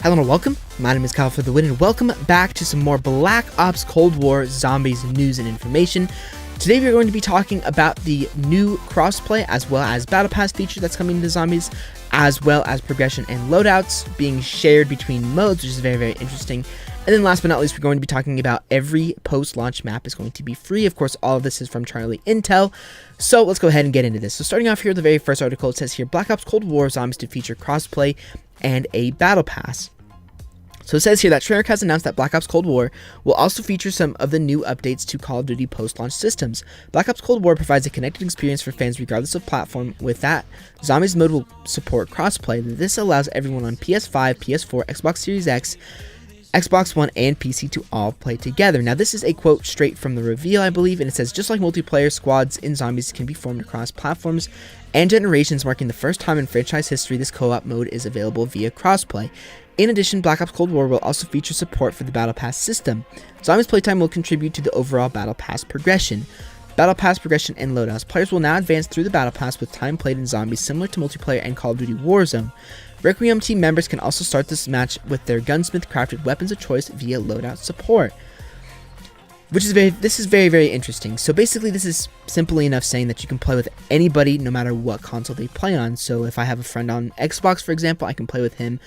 Hello and welcome, my name is Kyle FtW and welcome back to some more Black Ops Cold War Zombies news and information. Today we're going to be talking about the new Crossplay as well as Battle Pass feature that's coming to Zombies, as well as progression and loadouts being shared between modes, which is very interesting. And then last but not least, we're going to be talking about every post-launch map is going to be free. Of course, all of this is from Charlie Intel. So let's go ahead and get into this. So starting off here, the very first article, it says here, Black Ops Cold War Zombies to feature Crossplay and a Battle Pass. So it says here that Treyarch has announced that Black Ops Cold War will also feature some of the new updates to Call of Duty post-launch systems. Black Ops Cold War provides a connected experience for fans regardless of platform. With that, Zombies mode will support crossplay. This allows everyone on PS5, PS4, Xbox Series X, Xbox One, and PC to all play together. Now, this is a quote straight from the reveal, I believe, and it says, just like multiplayer, squads in Zombies can be formed across platforms and generations, marking the first time in franchise history this co-op mode is available via crossplay. In addition, Black Ops Cold War will also feature support for the Battle Pass system. Zombies playtime will contribute to the overall Battle Pass progression. Battle Pass progression and loadouts. Players will now advance through the Battle Pass with time played in Zombies similar to multiplayer and Call of Duty Warzone. Requiem team members can also start this match with their gunsmith crafted weapons of choice via loadout support. This is very interesting. So basically this is simply enough saying that you can play with anybody no matter what console they play on. So if I have a friend on Xbox, for example, I can play with him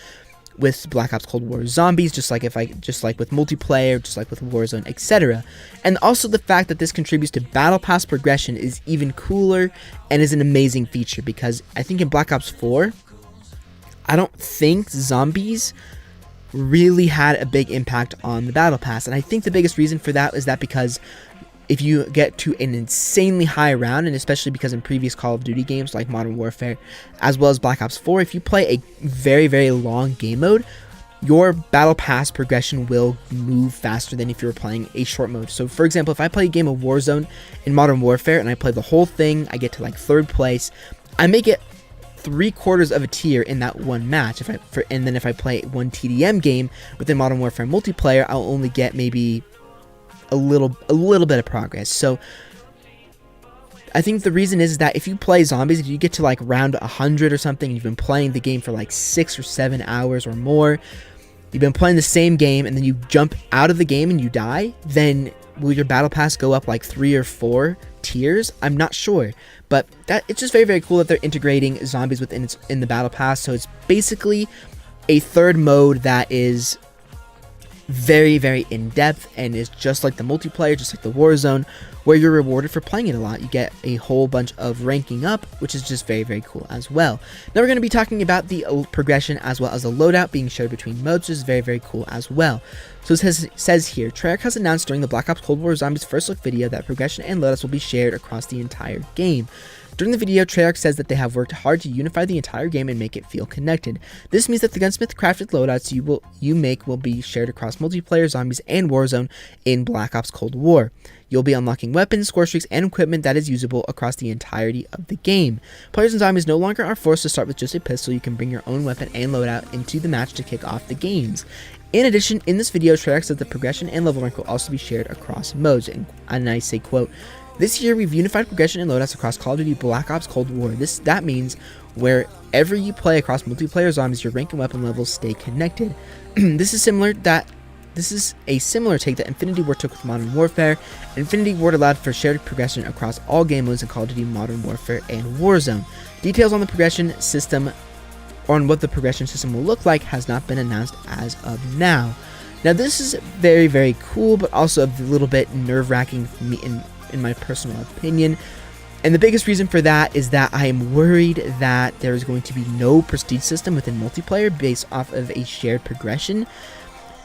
with Black Ops Cold War Zombies, just like with multiplayer, just like with Warzone, etc. And also the fact that this contributes to Battle Pass progression is even cooler and is an amazing feature, because I think in Black Ops 4, I don't think Zombies really had a big impact on the Battle Pass. And I think the biggest reason for that is that because if you get to an insanely high round, and especially because in previous Call of Duty games like Modern Warfare as well as Black Ops 4, if you play a very long game mode, your Battle Pass progression will move faster than if you were playing a short mode. So for example, if I play a game of Warzone in Modern Warfare and I play the whole thing, I get to like 3rd place, I may get 3/4 of a tier in that one match. And then if I play one TDM game within Modern Warfare multiplayer, I'll only get maybe a little bit of progress. So I think the reason is that if you play Zombies, if you get to like round 100 or something, and you've been playing the game for like 6 or 7 hours or more, you've been playing the same game, and then you jump out of the game and you die, then will your Battle Pass go up like 3 or 4 tiers? I'm not sure, but it's just very cool that they're integrating Zombies in the Battle Pass. So it's basically a third mode that is very in-depth and is just like the multiplayer, just like the Warzone, where you're rewarded for playing it a lot. You get a whole bunch of ranking up, which is just very cool as well. Now we're going to be talking about the progression as well as the loadout being shared between modes, which is very cool as well. So it says here, Treyarch has announced during the Black Ops Cold War Zombies first look video that progression and loadouts will be shared across the entire game. During the video, Treyarch says that they have worked hard to unify the entire game and make it feel connected. This means that the gunsmith crafted loadouts you make will be shared across multiplayer, Zombies, and Warzone in Black Ops Cold War. You'll be unlocking weapons, score streaks, and equipment that is usable across the entirety of the game. Players in Zombies no longer are forced to start with just a pistol. You can bring your own weapon and loadout into the match to kick off the games. In addition, in this video, Treyarch says the progression and level rank will also be shared across modes. And I say, quote, this year we've unified progression and loadouts across Call of Duty Black Ops Cold War. That means wherever you play across multiplayer Zombies, your rank and weapon levels stay connected. This is a similar take that Infinity Ward took with Modern Warfare. Infinity Ward allowed for shared progression across all game modes in Call of Duty Modern Warfare and Warzone. Details on the progression system or on what the progression system will look like has not been announced as of now. Now this is very cool, but also a little bit nerve-wracking for me in my personal opinion. And the biggest reason for that is that I am worried that there is going to be no prestige system within multiplayer based off of a shared progression,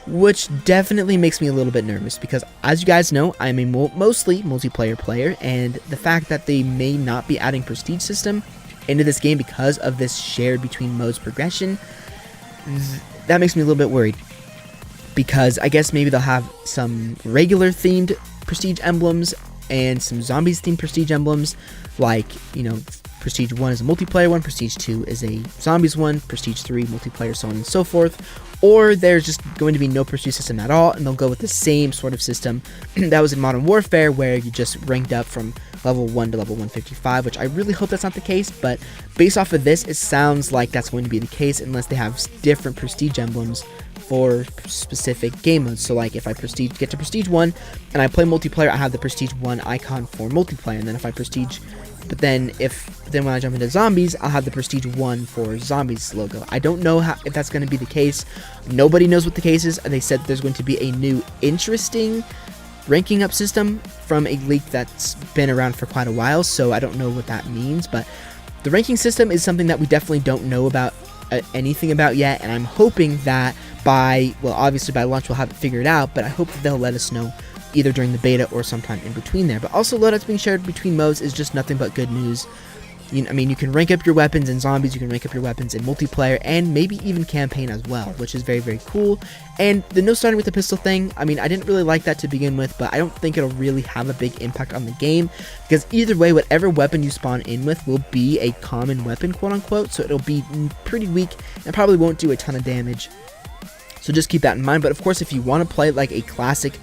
which definitely makes me a little bit nervous, because as you guys know, I'm a mostly multiplayer player, and the fact that they may not be adding prestige system into this game because of this shared between modes progression, that makes me a little bit worried, because I guess maybe they'll have some regular themed prestige emblems and some Zombies themed prestige emblems, like, you know, Prestige 1 is a multiplayer one, Prestige 2 is a Zombies one, Prestige 3 multiplayer, so on and so forth. Or there's just going to be no Prestige system at all, and they'll go with the same sort of system that was in Modern Warfare, where you just ranked up from level 1 to level 155, which I really hope that's not the case, but based off of this, it sounds like that's going to be the case unless they have different prestige emblems for specific game modes. So like if I get to prestige 1 and I play multiplayer, I have the prestige 1 icon for multiplayer, and then if I prestige, then when I jump into zombies, I'll have the prestige 1 for zombies logo. I don't know if that's going to be the case. Nobody knows what the case is. They said there's going to be a new interesting ranking up system from a leak that's been around for quite a while, so I don't know what that means, but the ranking system is something that we definitely don't know about anything about yet, and I'm hoping that obviously by launch we'll have it figured out, but I hope that they'll let us know either during the beta or sometime in between there. But also, loadouts being shared between modes is just nothing but good news. You can rank up your weapons in zombies, you can rank up your weapons in multiplayer, and maybe even campaign as well, which is very, very cool. And the no starting with the pistol thing, I didn't really like that to begin with, but I don't think it'll really have a big impact on the game, because either way, whatever weapon you spawn in with will be a common weapon, quote unquote, so it'll be pretty weak and probably won't do a ton of damage. So just keep that in mind. But of course, if you want to play like a classic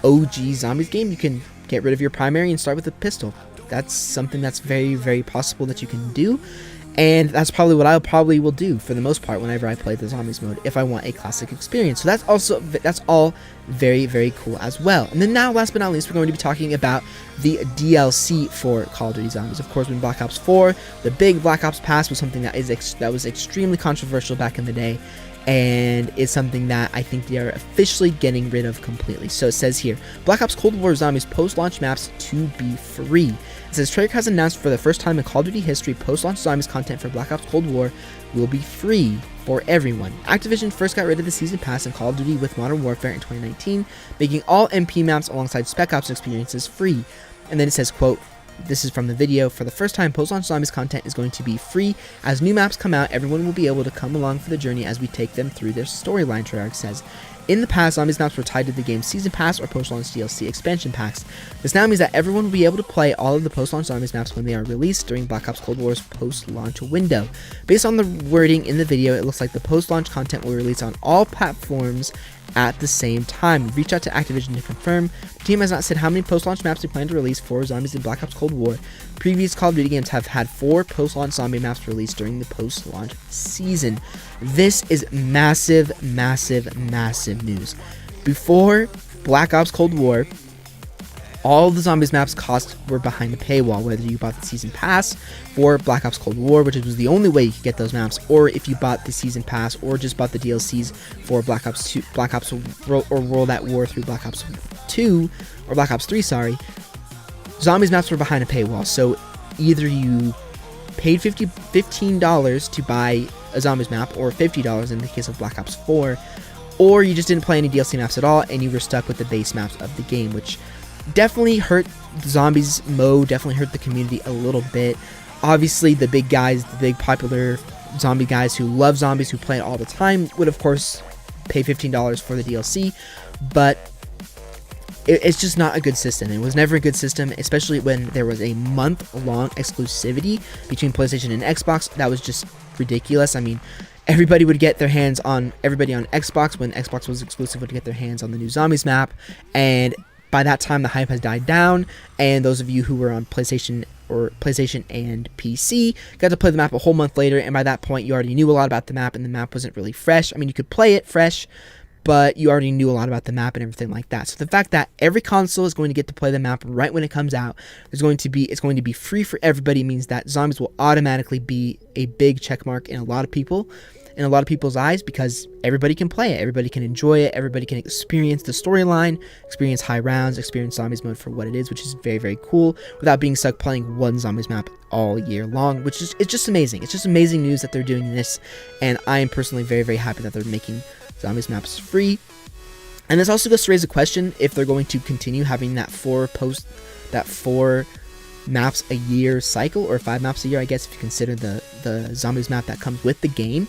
OG zombies game, you can get rid of your primary and start with a pistol. That's something that's very, very possible that you can do, and that's probably what I will do for the most part whenever I play the zombies mode if I want a classic experience. So that's all very, very cool as well. And then now, last but not least, we're going to be talking about the DLC for Call of Duty Zombies. Of course, when Black Ops 4, the big Black Ops Pass was something that was extremely controversial back in the day, and is something that I think they are officially getting rid of completely. So it says here, Black Ops Cold War Zombies post-launch maps to be free. It says Treyarch has announced for the first time in Call of Duty history, post-launch zombies content for Black Ops Cold War will be free for everyone. Activision first got rid of the Season Pass in Call of Duty with Modern Warfare in 2019, making all MP maps alongside Spec Ops experiences free. And then it says, quote, this is from the video, for the first time, post-launch zombies content is going to be free. As new maps come out, everyone will be able to come along for the journey as we take them through their storyline, Treyarch says. In the past, zombies maps were tied to the game's season pass or post-launch DLC expansion packs. This now means that everyone will be able to play all of the post-launch zombies maps when they are released during Black Ops Cold War's post-launch window. Based on the wording in the video, it looks like the post-launch content will release on all platforms at the same time. Reach out to Activision to confirm. The team has not said how many post-launch maps they plan to release for zombies in Black Ops Cold War. Previous Call of Duty games have had 4 post-launch zombie maps released during the post-launch season. This is massive, massive, massive news. Before Black Ops Cold War, all the zombies maps were behind a paywall, whether you bought the season pass for Black Ops Cold War, which was the only way you could get those maps, or if you bought the season pass or just bought the DLCs for Black Ops 2, Black Ops or World at War through Black Ops 2 or Black Ops 3, zombies maps were behind a paywall. So either you paid $15 to buy a zombies map, or $50 in the case of Black Ops 4, or you just didn't play any DLC maps at all and you were stuck with the base maps of the game, which definitely hurt the zombies mode, definitely hurt the community a little bit. Obviously, the big guys, the big popular zombie guys who love zombies, who play it all the time, would of course pay $15 for the DLC, but it's just not a good system. It was never a good system, especially when there was a month-long exclusivity between PlayStation and Xbox. That was just ridiculous. Everybody would get their hands on, everybody on Xbox, when Xbox was exclusive, would get their hands on the new zombies map, and by that time the hype has died down, and those of you who were on PlayStation and PC got to play the map a whole month later, and by that point you already knew a lot about the map, and the map wasn't really fresh. You could play it fresh, but you already knew a lot about the map and everything like that. So the fact that every console is going to get to play the map right when it comes out, it's going to be free for everybody, means that zombies will automatically be a big checkmark in a lot of people's eyes, because everybody can play it, everybody can enjoy it, everybody can experience the storyline, experience high rounds, experience zombies mode for what it is, which is very, very cool, without being stuck playing one zombies map all year long, it's just amazing. It's just amazing news that they're doing this, and I am personally very, very happy that they're making zombies maps free. And this also goes to raise a question if they're going to continue having that 4 maps a year cycle, or 5 maps a year, I guess, if you consider the zombies map that comes with the game.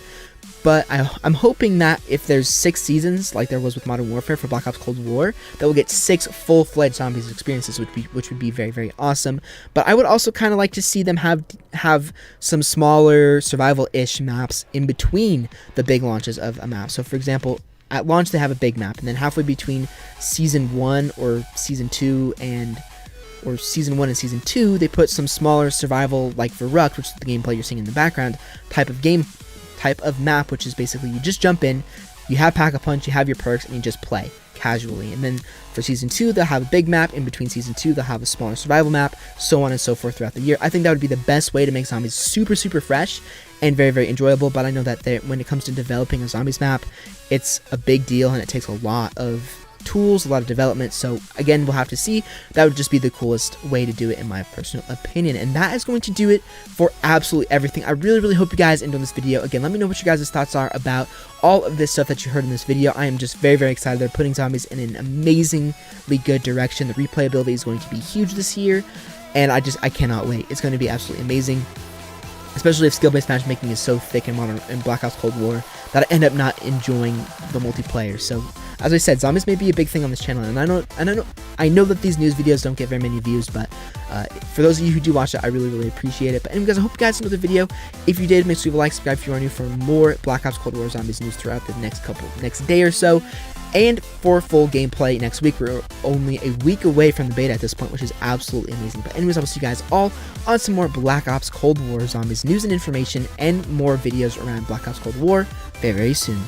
But I'm hoping that if there's 6 seasons, like there was with Modern Warfare for Black Ops Cold War, that we'll get 6 full-fledged zombies experiences, which would be very, very awesome. But I would also kind of like to see them have some smaller survival-ish maps in between the big launches of a map. So, for example, at launch they have a big map, and then halfway between Season 1 or Season 2 and or Season 1 and Season 2, they put some smaller survival, like for Ruck, which is the gameplay you're seeing in the background, type of map, which is basically you just jump in, you have Pack-a-Punch, you have your perks, and you just play casually. And then for Season 2, they'll have a big map. In between Season 2, they'll have a smaller survival map, so on and so forth throughout the year. I think that would be the best way to make zombies super, super fresh and very, very enjoyable. But I know that when it comes to developing a zombies map, it's a big deal, and it takes a lot of tools, a lot of development. So again, we'll have to see. That would just be the coolest way to do it in my personal opinion. And that is going to do it for absolutely everything. I really, really hope you guys enjoyed this video. Again, let me know what your guys' thoughts are about all of this stuff that you heard in this video. I am just very, very excited. They're putting zombies in an amazingly good direction. The replayability is going to be huge this year, and I cannot wait. It's going to be absolutely amazing, especially if skill-based matchmaking is so thick in Black Ops Cold War that I end up not enjoying the multiplayer. So, as I said, zombies may be a big thing on this channel, and I know that these news videos don't get very many views, but for those of you who do watch it, I really, really appreciate it. But anyway, guys, I hope you guys enjoyed the video. If you did, make sure you like, subscribe if you are new for more Black Ops Cold War Zombies news throughout the next day or so. And for full gameplay next week. We're only a week away from the beta at this point, which is absolutely amazing. But anyways, I will see you guys all on some more Black Ops Cold War Zombies news and information, and more videos around Black Ops Cold War very, very soon.